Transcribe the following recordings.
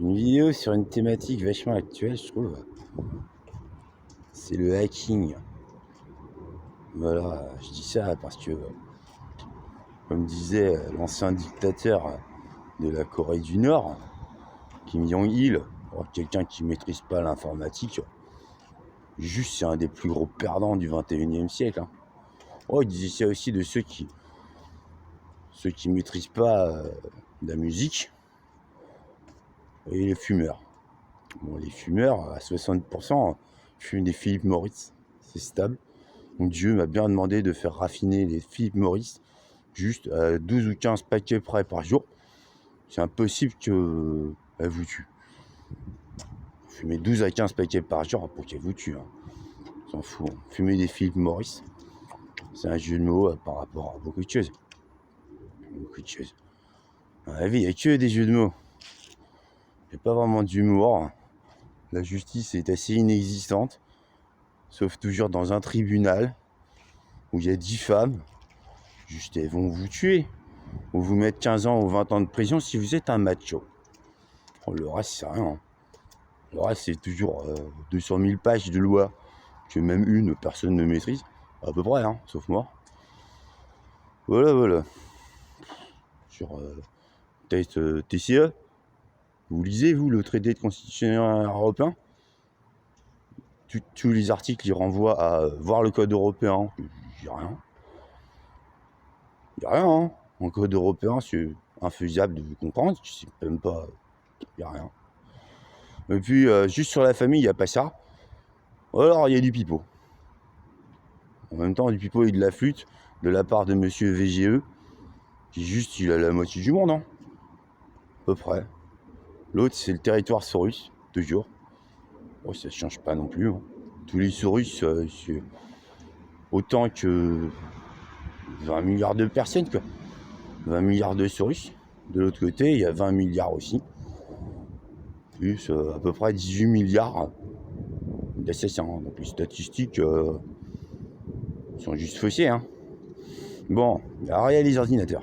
Une vidéo sur une thématique vachement actuelle, je trouve. C'est le hacking. Voilà, je dis ça parce que, comme disait l'ancien dictateur de la Corée du Nord, Kim Jong-il, quelqu'un qui maîtrise pas l'informatique, juste c'est un des plus gros perdants du 21e siècle. Il disait ça aussi de ceux qui maîtrisent pas la musique et les fumeurs. Bon, les fumeurs, à 60%, fument des Philip Morris, c'est stable. Donc Dieu m'a bien demandé de faire raffiner les Philip Morris juste à 12 ou 15 paquets près par jour. C'est impossible qu'elle vous tue. Fumez 12 à 15 paquets par jour pour qu'elle vous tue. On s'en fout. Fumer des Philip Morris, c'est un jeu de mots par rapport à beaucoup de choses. Beaucoup de choses. Dans la vie, il n'y a que des jeux de mots. Il n'y a pas vraiment d'humour. La justice est assez inexistante, sauf toujours dans un tribunal où il y a 10 femmes. Juste, elles vont vous tuer. Ou vous mettre 15 ans ou 20 ans de prison si vous êtes un macho. Le reste, c'est rien. Le reste, c'est toujours 200 000 pages de loi que même une personne ne maîtrise. À peu près, sauf moi. Voilà. Sur peut-être TCE. Vous lisez, vous, le traité de constitutionnel européen? Tous les articles, ils renvoient à voir le code européen. Il n'y a rien. Il n'y a rien, En code européen, c'est infaisable de comprendre. Je sais même pas. Il n'y a rien. Et puis, juste sur la famille, il n'y a pas ça. Alors, il y a du pipeau. En même temps, du pipeau et de la flûte de la part de monsieur VGE, qui juste, il a la moitié du monde, À peu près. L'autre, c'est le territoire Saurus, toujours. Bon, ça ne change pas non plus. Tous les Saurus, c'est autant que 20 milliards de personnes, quoi. 20 milliards de Saurus. De l'autre côté, il y a 20 milliards aussi. Plus à peu près 18 milliards d'assassins. Donc les statistiques sont juste faussées. Bon, alors il y a les ordinateurs.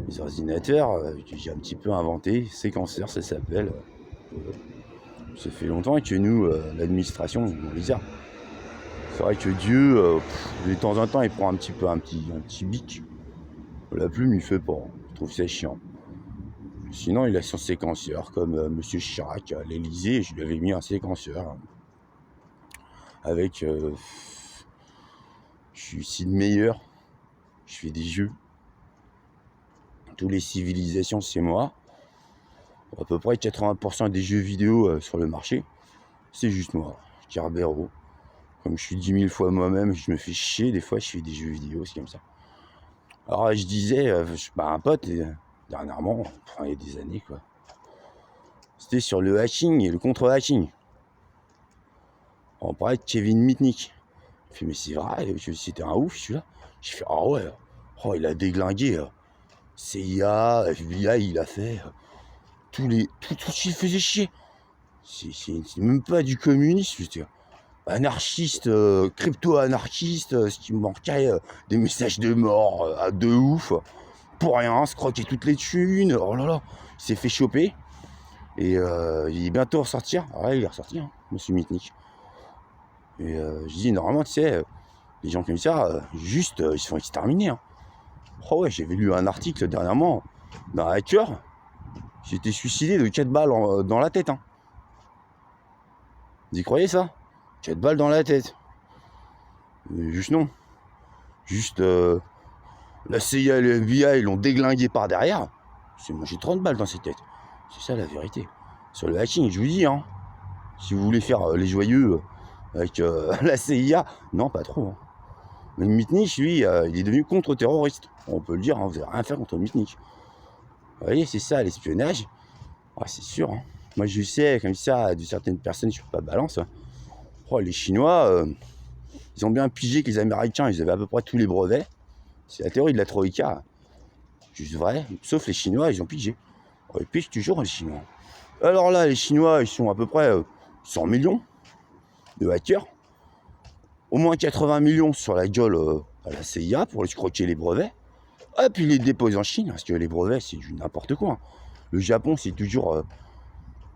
Les ordinateurs que j'ai un petit peu inventé, séquenceurs ça s'appelle. Ça fait longtemps que nous, l'administration, on les a. C'est vrai que Dieu, de temps en temps, il prend un petit bic. La plume, il fait pas. Je trouve ça chiant. Sinon, il a son séquenceur, comme Monsieur Chirac à l'Élysée, je lui avais mis un séquenceur. Avec... je suis ici le meilleur. Je fais des jeux. Toutes les civilisations, c'est moi. À peu près 80% des jeux vidéo sur le marché, c'est juste moi, Carbero. Comme je suis 10 000 fois moi-même, je me fais chier, des fois je fais des jeux vidéo, c'est comme ça. Alors je disais, un pote, dernièrement, il y a des années quoi, c'était sur le hacking et le contre-hacking. On parlait de Kevin Mitnick. Il fait, mais c'est vrai, c'était un ouf celui-là. Je fais, ah ouais, il a déglingué. CIA, FBI, il a fait tout ce qu'il faisait chier. C'est même pas du communisme, anarchiste, crypto-anarchiste, ce qui me manquait, des messages de mort de ouf, pour rien, se croquer toutes les thunes, oh là là, il s'est fait choper, et il est bientôt ressortir, il est ressorti, monsieur Mitnick. Et je dis, normalement, tu sais, les gens comme ça, juste, ils se font exterminer. Oh ouais, j'avais lu un article dernièrement d'un hacker qui s'était suicidé de 4 balles dans la tête. Vous y croyez ça? 4 balles dans la tête. Juste non. Juste la CIA et le FBI l'ont déglingué par derrière. C'est mangé 30 balles dans ses têtes. C'est ça la vérité. Sur le hacking, je vous dis, si vous voulez faire les joyeux avec la CIA, non, pas trop. Mais Mitnick, lui, il est devenu contre-terroriste. On peut le dire, vous n'avez rien à faire contre Mitnick. Vous voyez, c'est ça l'espionnage. C'est sûr. Moi, je sais, comme ça, de certaines personnes, je ne suis pas balance. Les Chinois, ils ont bien pigé que les Américains, ils avaient à peu près tous les brevets. C'est la théorie de la Troïka. Juste vrai. Sauf les Chinois, ils ont pigé. Ils pigent toujours, les Chinois. Alors là, les Chinois, ils sont à peu près 100 millions de hackers. Au moins 80 millions sur la gueule à la CIA pour les croquer les brevets. Et puis ils les déposent en Chine, parce que les brevets, c'est du n'importe quoi. Le Japon, c'est toujours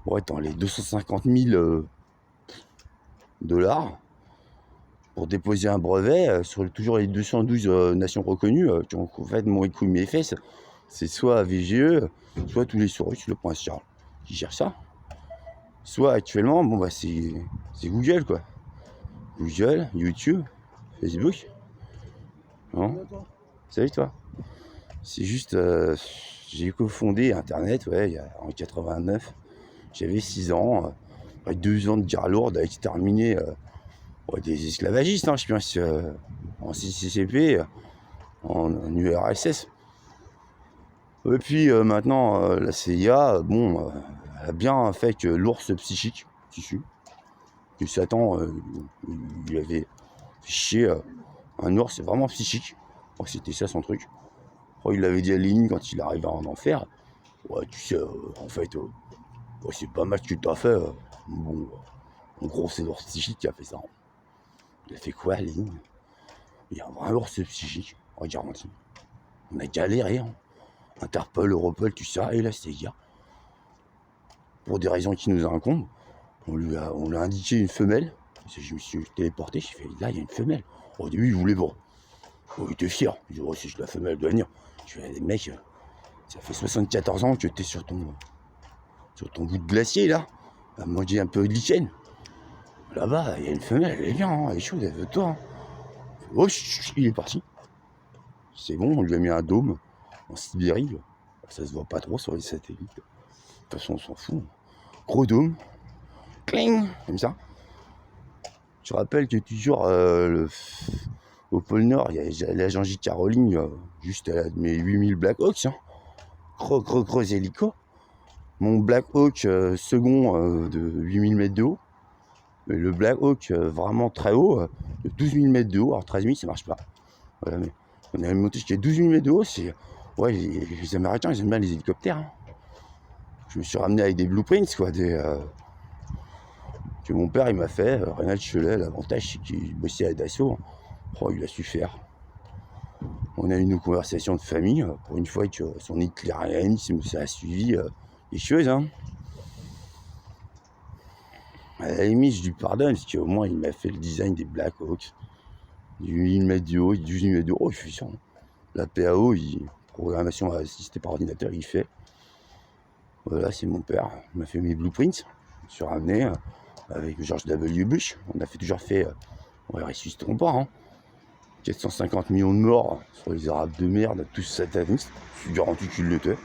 ouais, dans les 250 000 dollars pour déposer un brevet sur toujours les 212 nations reconnues qui ont fait mon écou mes fesses. C'est soit VGE, soit tous les sources, le prince Charles qui gère ça. Soit actuellement, bon bah c'est Google quoi. Google, YouTube, Facebook. Non. Salut toi. C'est juste, j'ai cofondé Internet, ouais, en 89. J'avais 6 ans. 2 ans de guerre lourde à exterminer des esclavagistes, hein, je pense, en CCCP, en URSS. Et puis maintenant, la CIA, bon, elle a bien fait que l'ours psychique, qui suis, que Satan, il avait fait chier un ours vraiment psychique. Oh, c'était ça son truc. Oh, il l'avait dit à Lénine quand il arrivait en enfer. Ouais, tu sais, en fait, c'est pas mal ce que t'as fait. Bon, en gros, c'est l'ours psychique qui a fait ça. Il a fait quoi, Lénine? Il y a un vrai ours psychique, on garantit. On a galéré, hein. Interpol, Europol, tout ça, et la CIA. Pour des raisons qui nous incombent, on lui a indiqué une femelle. Je me suis téléporté, j'ai fait, là, il y a une femelle. Au début, il voulait voir. Oh, il était fier. Il dit, oh, si la femelle doit venir. Je fais, mec, ça fait 74 ans que t'es sur ton bout de glacier, là, à manger un peu de lichen. Là-bas, il y a une femelle, elle est bien, hein, elle est chaude, elle veut toi. Hein. Oh, il est parti. C'est bon, on lui a mis un dôme en Sibérie. Ça se voit pas trop sur les satellites. De toute façon, on s'en fout. Gros dôme. Cling, comme ça. Je rappelle que toujours au pôle Nord, il y a l'agent J. Caroline, juste à mes 8000 Black Hawks. Hein. Gros hélico. Mon Black Hawk second de 8000 mètres de haut. Mais le Black Hawk vraiment très haut, de 12 000 mètres de haut. Alors 13 000, ça marche pas. Voilà, mais on a monté jusqu'à 12 000 mètres de haut. C'est, ouais, les Américains, ils aiment bien les hélicoptères. Hein. Je me suis ramené avec des blueprints, quoi, que mon père il m'a fait. Reynald Chelet, l'avantage c'est qu'il bossait à Dassault. Oh, il a su faire. On a eu nos conversations de famille. Pour une fois que son hitlérianisme, ça a suivi les choses. Hein. À la limite, je lui pardonne, parce qu'au moins il m'a fait le design des Black Hawks. Du 1000 mètres de haut, 12 000 mètres de haut, je suis sûr. La PAO, programmation assistée par ordinateur, il fait. Voilà, c'est mon père. Il m'a fait mes blueprints. Je me suis ramené avec George W. Bush. On a toujours fait, on ne ressusciteront pas, hein. 450 millions de morts sur les Arabes de merde, tous satanistes. Je suis garanti qu'ils l'étaient.